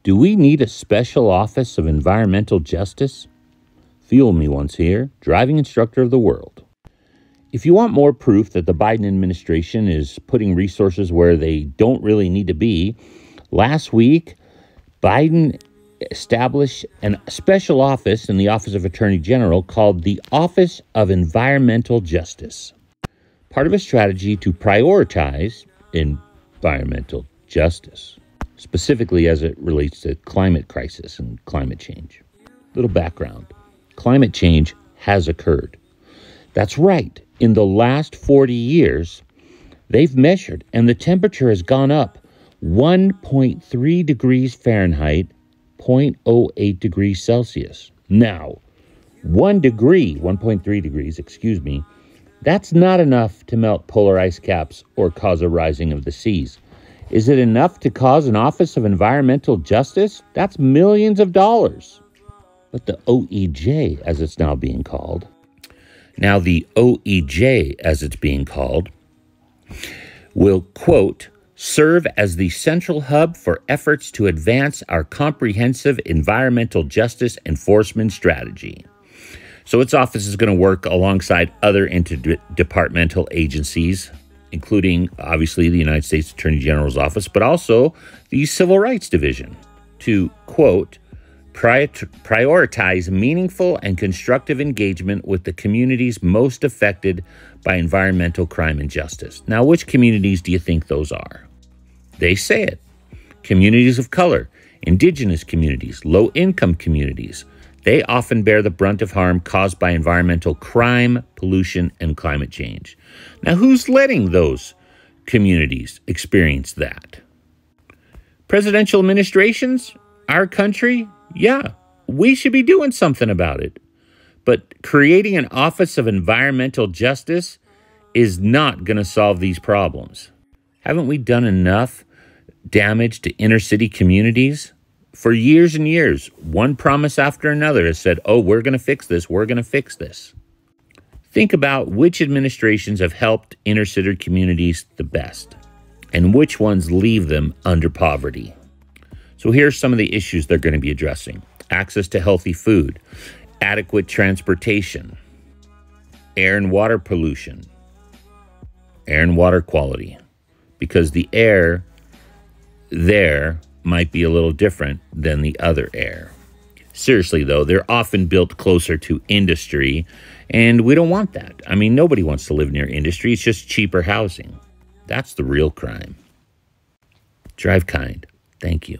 Do we need a special office of environmental justice? Fuel me once here, driving instructor of the world. If you want more proof that the Biden administration is putting resources where they don't really need to be, last week, Biden established a special office in the Office of Attorney General called the Office of Environmental Justice. Part of a strategy to prioritize environmental justice, specifically as it relates to climate crisis and climate change. Little background. Climate change has occurred. That's right. In the last 40 years, they've measured, and the temperature has gone up 1.3 degrees Fahrenheit, 0.08 degrees Celsius. Now, 1.3 degrees, that's not enough to melt polar ice caps or cause a rising of the seas. Is it enough to cause an Office of Environmental Justice? That's millions of dollars. But the OEJ, as it's now being called, will, quote, serve as the central hub for efforts to advance our comprehensive environmental justice enforcement strategy. So its office is going to work alongside other interdepartmental agencies, including, obviously, the United States Attorney General's office, but also the Civil Rights Division, to, quote, prioritize meaningful and constructive engagement with the communities most affected by environmental crime and justice. Now, which communities do you think those are? They say it. Communities of color, indigenous communities, low-income communities. They often bear the brunt of harm caused by environmental crime, pollution, and climate change. Now, who's letting those communities experience that? Presidential administrations? Our country? Yeah, we should be doing something about it. But creating an Office of Environmental Justice is not going to solve these problems. Haven't we done enough damage to inner city communities? For years and years, one promise after another has said, oh, we're going to fix this, we're going to fix this. Think about which administrations have helped inner city communities the best and which ones leave them under poverty. So here's some of the issues they're going to be addressing. Access to healthy food, adequate transportation, air and water pollution, air and water quality, because the air there might be a little different than the other air. Seriously, though, they're often built closer to industry, and we don't want that. I mean, nobody wants to live near industry. It's just cheaper housing. That's the real crime. Drive kind. Thank you.